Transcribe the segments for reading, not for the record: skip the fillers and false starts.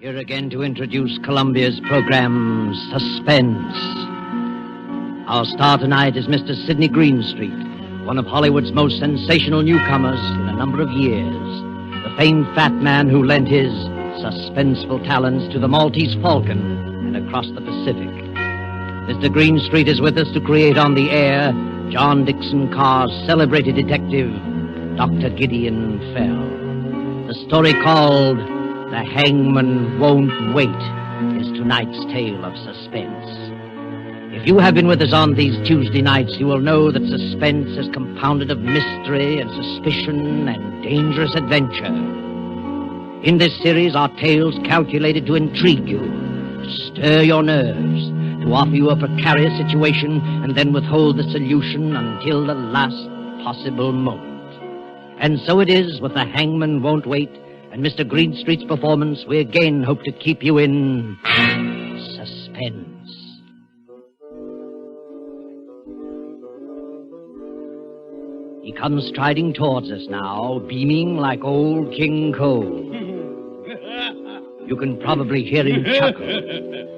Here again to introduce Columbia's program, Suspense. Our star tonight is Mr. Sidney Greenstreet, one of Hollywood's most sensational newcomers in a number of years. The famed fat man who lent his suspenseful talents to the Maltese Falcon and across the Pacific. Mr. Greenstreet is with us to create on the air John Dixon Carr's celebrated detective, Dr. Gideon Fell. The story called The Hangman Won't Wait is tonight's tale of suspense. If you have been with us on these Tuesday nights, you will know that suspense is compounded of mystery and suspicion and dangerous adventure. In this series are tales calculated to intrigue you, to stir your nerves, to offer you a precarious situation and then withhold the solution until the last possible moment. And so it is with The Hangman Won't Wait and Mr. Greenstreet's performance. We again hope to keep you in suspense. He comes striding towards us now, beaming like old King Cole. You can probably hear him chuckle.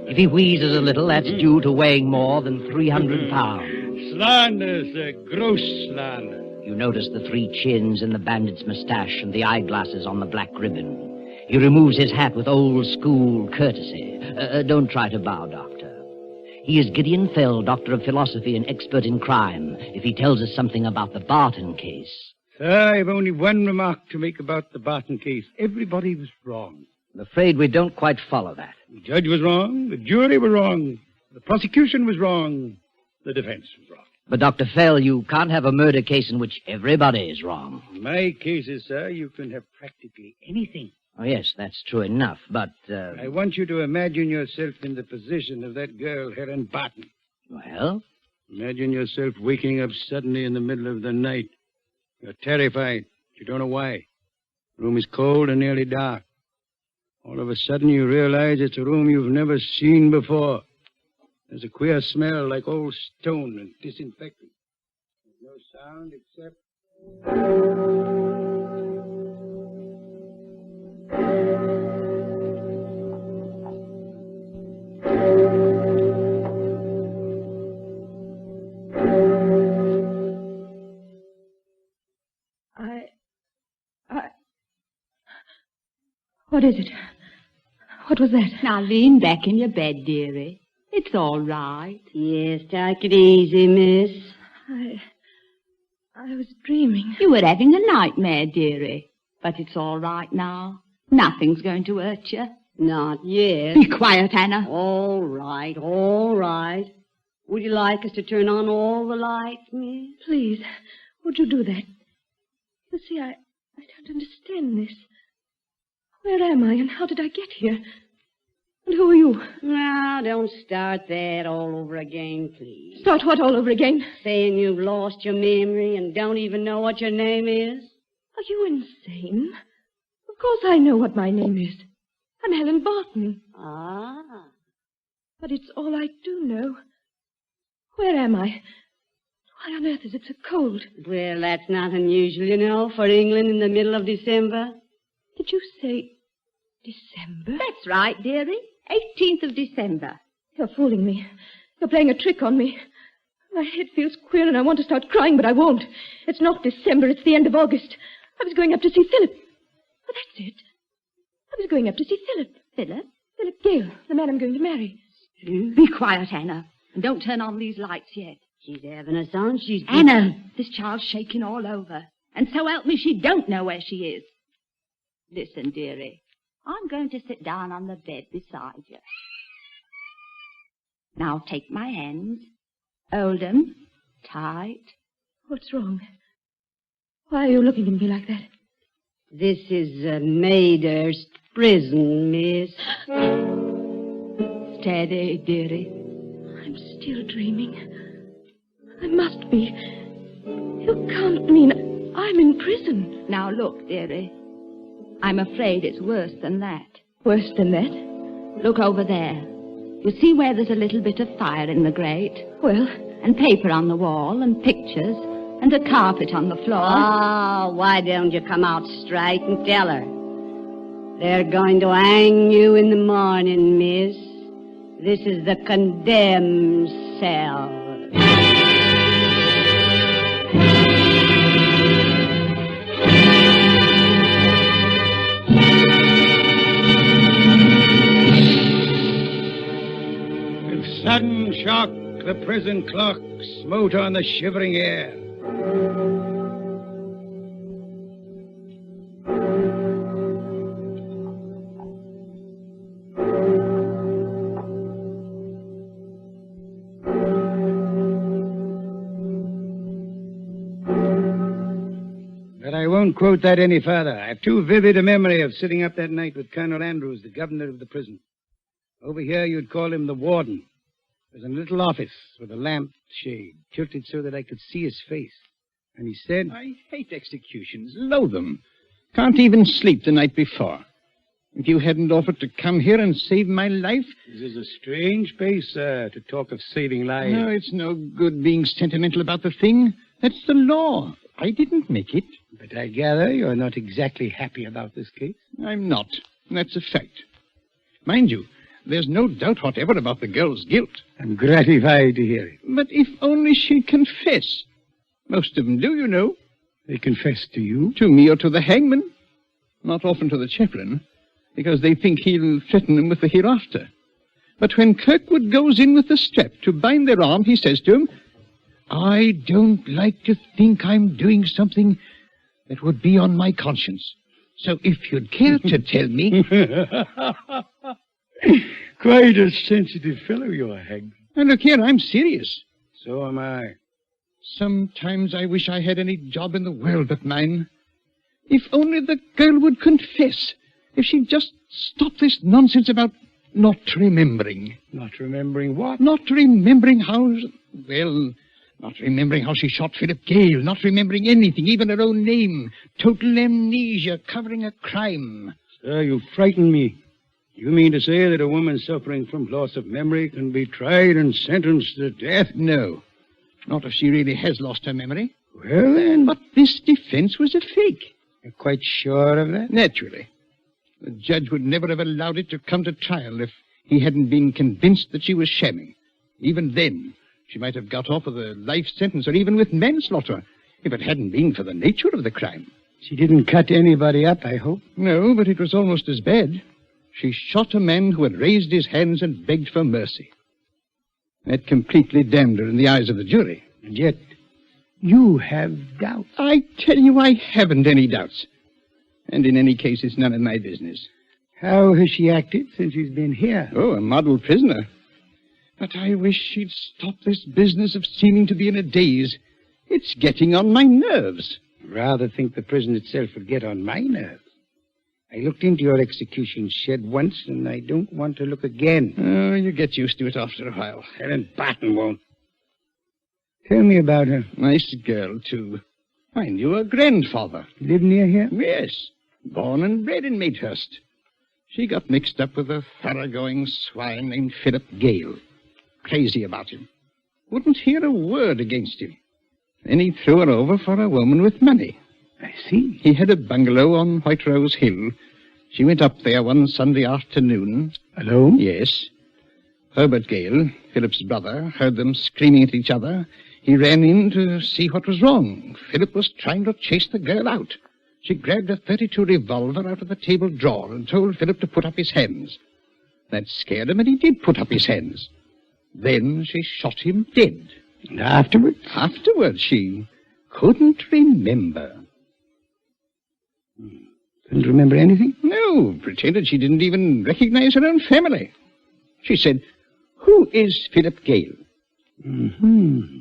If he wheezes a little, that's due to weighing more than 300 pounds. Slander, sir. Gross slander. You notice the 3 chins in the bandit's mustache and the eyeglasses on the black ribbon. He removes his hat with old-school courtesy. Don't try to bow, Doctor. He is Gideon Fell, Doctor of Philosophy and expert in crime, if he tells us something about the Barton case. Sir, I've only one remark to make about the Barton case. Everybody was wrong. I'm afraid we don't quite follow that. The judge was wrong. The jury were wrong. The prosecution was wrong. The defense was wrong. But, Dr. Fell, you can't have a murder case in which everybody is wrong. In my cases, sir, you can have practically anything. Oh, yes, that's true enough, but, I want you to imagine yourself in the position of that girl, Helen Barton. Well? Imagine yourself waking up suddenly in the middle of the night. You're terrified. You don't know why. The room is cold and nearly dark. All of a sudden, you realize it's a room you've never seen before. There's a queer smell like old stone and disinfectant. There's no sound except... What is it? What was that? Now lean back in your bed, dearie. It's all right. Yes, take it easy, miss. I was dreaming. You were having a nightmare, dearie. But it's all right now. Nothing's going to hurt you. Not yet. Be quiet, Anna. All right, all right. Would you like us to turn on all the lights, miss? Please, would you do that? You see, I don't understand this. Where am I, and how did I get here? And who are you? Now, don't start that all over again, please. Start what all over again? Saying you've lost your memory and don't even know what your name is? Are you insane? Of course I know what my name is. I'm Helen Barton. Ah. But it's all I do know. Where am I? Why on earth is it so cold? Well, that's not unusual, you know, for England in the middle of December. Did you say December? That's right, dearie. 18th of December. You're fooling me. You're playing a trick on me. My head feels queer and I want to start crying, but I won't. It's not December, it's the end of August. I was going up to see Philip. Oh, that's it. I was going up to see Philip. Philip? Philip Gale, the man I'm going to marry. Be quiet, Anna. And don't turn on these lights yet. She's having us on. Anna, this child's shaking all over. And so help me, she don't know where she is. Listen, dearie. I'm going to sit down on the bed beside you. Now take my hands. Hold them tight. What's wrong? Why are you looking at me like that? This is Maydhurst Prison, miss. Steady, dearie. I'm still dreaming. I must be. You can't mean I'm in prison. Now look, dearie. I'm afraid it's worse than that. Worse than that? Look over there. You see where there's a little bit of fire in the grate? Well? And paper on the wall, and pictures, and a carpet on the floor. Oh, why don't you come out straight and tell her? They're going to hang you in the morning, miss. This is the condemned cell. With sudden shock, the prison clock smote on the shivering air. But I won't quote that any further. I've too vivid a memory of sitting up that night with Colonel Andrews, the governor of the prison. Over here, you'd call him the warden. It was in a little office with a lamp shade tilted so that I could see his face. And he said, I hate executions, loathe them. Can't even sleep the night before. If you hadn't offered to come here and save my life... This is a strange place, sir, to talk of saving lives. No, it's no good being sentimental about the thing. That's the law. I didn't make it. But I gather you're not exactly happy about this case. I'm not. That's a fact. Mind you, there's no doubt whatever about the girl's guilt. I'm gratified to hear it. But if only she'd confess. Most of them do, you know. They confess to you? To me or to the hangman. Not often to the chaplain, because they think he'll threaten them with the hereafter. But when Kirkwood goes in with the strap to bind their arm, he says to him, I don't like to think I'm doing something that would be on my conscience. So if you'd care to tell me... Quite a sensitive fellow you are, Hangman. And look here, I'm serious. So am I. Sometimes I wish I had any job in the world but mine. If only the girl would confess. If she'd just stop this nonsense about not remembering. Not remembering what? Not remembering how... Well, not remembering how she shot Philip Gale. Not remembering anything, even her own name. Total amnesia, covering a crime. Sir, you frighten me. You mean to say that a woman suffering from loss of memory can be tried and sentenced to death? No. Not if she really has lost her memory. Well, then... But this defense was a fake. You're quite sure of that? Naturally. The judge would never have allowed it to come to trial if he hadn't been convinced that she was shamming. Even then, she might have got off with a life sentence or even with manslaughter if it hadn't been for the nature of the crime. She didn't cut anybody up, I hope? No, but it was almost as bad. She shot a man who had raised his hands and begged for mercy. That completely damned her in the eyes of the jury. And yet, you have doubts. I tell you, I haven't any doubts. And in any case, it's none of my business. How has she acted since she's been here? Oh, a model prisoner. But I wish she'd stop this business of seeming to be in a daze. It's getting on my nerves. Rather think the prison itself would get on my nerves. I looked into your execution shed once, and I don't want to look again. Oh, you get used to it after a while. Helen Barton won't. Tell me about her. Nice girl, too. I knew her grandfather. Live near here? Yes. Born and bred in Maidhurst. She got mixed up with a thoroughgoing swine named Philip Gale. Crazy about him. Wouldn't hear a word against him. Then he threw her over for a woman with money. I see. He had a bungalow on White Rose Hill. She went up there one Sunday afternoon. Alone? Yes. Herbert Gale, Philip's brother, heard them screaming at each other. He ran in to see what was wrong. Philip was trying to chase the girl out. She grabbed a .32 revolver out of the table drawer and told Philip to put up his hands. That scared him, and he did put up his hands. Then she shot him dead. And afterwards? Afterwards, she couldn't remember. Couldn't remember anything? No, pretended she didn't even recognize her own family. She said, "Who is Philip Gale?" Mm-hmm.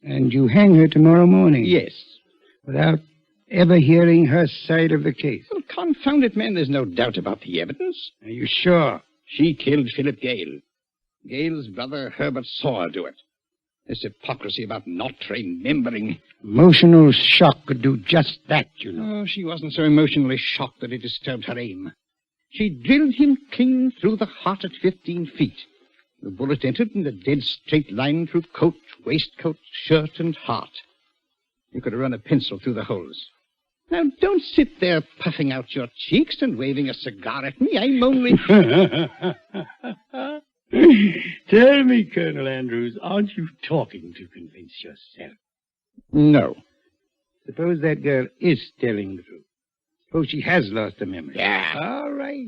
And you hang her tomorrow morning? Yes. Without ever hearing her side of the case? Well, confound it, man, there's no doubt about the evidence. Are you sure? She killed Philip Gale. Gale's brother Herbert saw her do it. This hypocrisy about not remembering. Emotional shock could do just that, you know. Oh, she wasn't so emotionally shocked that it disturbed her aim. She drilled him clean through the heart at 15 feet. The bullet entered in a dead straight line through coat, waistcoat, shirt, and heart. You could have run a pencil through the holes. Now, don't sit there puffing out your cheeks and waving a cigar at me. I'm only... Tell me, Colonel Andrews, aren't you talking to convince yourself? No. Suppose that girl is telling the truth. Suppose she has lost her memory. Yeah. All right.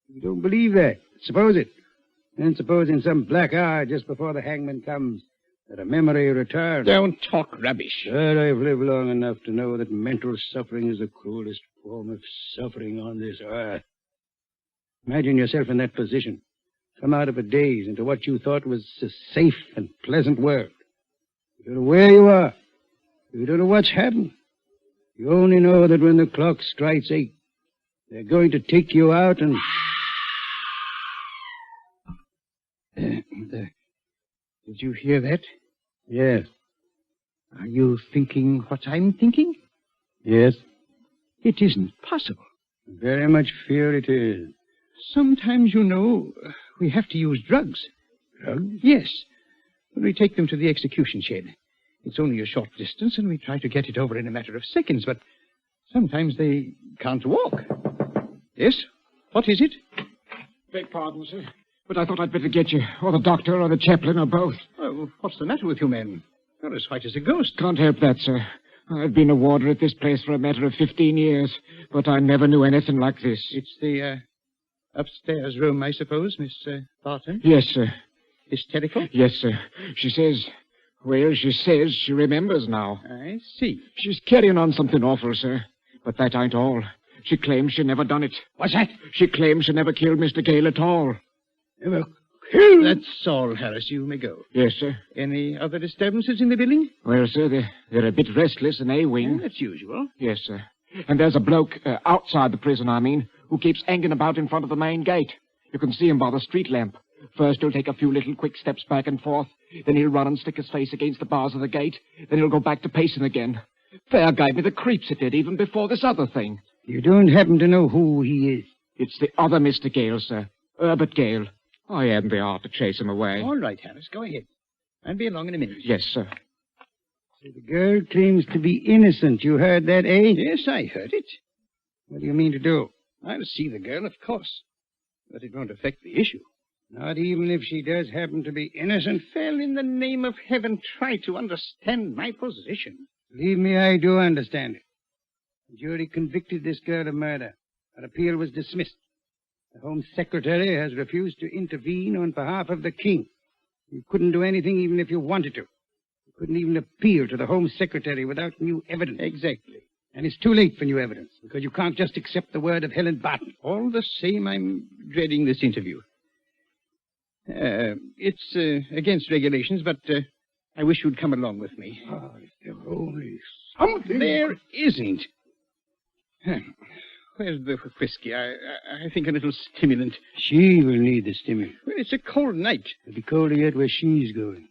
You don't believe that. Suppose it. And suppose in some black hour just before the hangman comes that a memory returns. Don't talk rubbish. But I've lived long enough to know that mental suffering is the cruelest form of suffering on this earth. Imagine yourself in that position. Come out of a daze into what you thought was a safe and pleasant world. You don't know where you are. You don't know what's happened. You only know that when the clock strikes 8, they're going to take you out and... Did you hear that? Yes. Are you thinking what I'm thinking? Yes. It isn't possible. Very much fear it is. Sometimes, you know, we have to use drugs. Drugs? Yes. When we take them to the execution shed. It's only a short distance, and we try to get it over in a matter of seconds, but sometimes they can't walk. Yes? What is it? Beg pardon, sir, but I thought I'd better get you, or the doctor, or the chaplain, or both. Oh, what's the matter with you men? You're as white as a ghost. Can't help that, sir. I've been a warder at this place for a matter of 15 years, but I never knew anything like this. It's the, upstairs room, I suppose, Miss Barton? Yes, sir. Hysterical? Yes, sir. She says she remembers now. I see. She's carrying on something awful, sir. But that ain't all. She claims she never done it. What's that? She claims she never killed Mr. Gale at all. Never killed? That's all, Harris. You may go. Yes, sir. Any other disturbances in the building? Well, sir, they're a bit restless in A wing. That's usual. Yes, sir. And there's a bloke, outside the prison, who keeps hanging about in front of the main gate. You can see him by the street lamp. First, he'll take a few little quick steps back and forth. Then he'll run and stick his face against the bars of the gate. Then he'll go back to pacing again. Fair gave me the creeps it did, even before this other thing. You don't happen to know who he is? It's the other Mr. Gale, sir. Herbert Gale. I hadn't the heart to chase him away. All right, Harris, go ahead. I'll be along in a minute. Yes, sir. So the girl claims to be innocent. You heard that, eh? Yes, I heard it. What do you mean to do? I'll see the girl, of course. But it won't affect the issue. Not even if she does happen to be innocent? Well, in the name of heaven, try to understand my position. Believe me, I do understand it. The jury convicted this girl of murder. Her appeal was dismissed. The Home Secretary has refused to intervene on behalf of the King. You couldn't do anything even if you wanted to. You couldn't even appeal to the Home Secretary without new evidence. Exactly. And it's too late for new evidence, because you can't just accept the word of Helen Barton. All the same, I'm dreading this interview. It's against regulations, but I wish you'd come along with me. Oh, if there were only something. There isn't. Where's the whiskey? I think a little stimulant. She will need the stimulant. Well, it's a cold night. It'll be colder yet where she's going.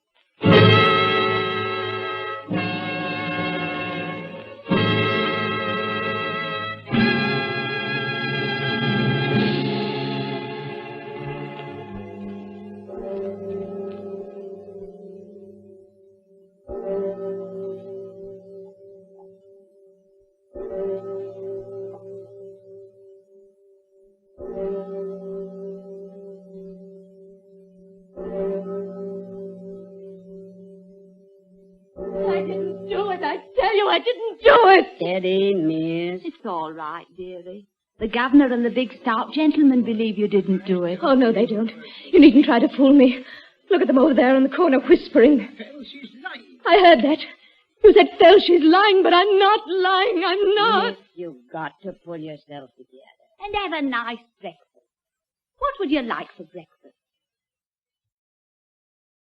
I didn't do it. Steady, miss. It's all right, dearie. The governor and the big stout gentleman believe you didn't do it. Oh, no, they don't. You needn't try to fool me. Look at them over there in the corner whispering. Phil, she's lying. I heard that. You said, Phil, she's lying, but I'm not lying. I'm not. Miss, you've got to pull yourself together. And have a nice breakfast. What would you like for breakfast?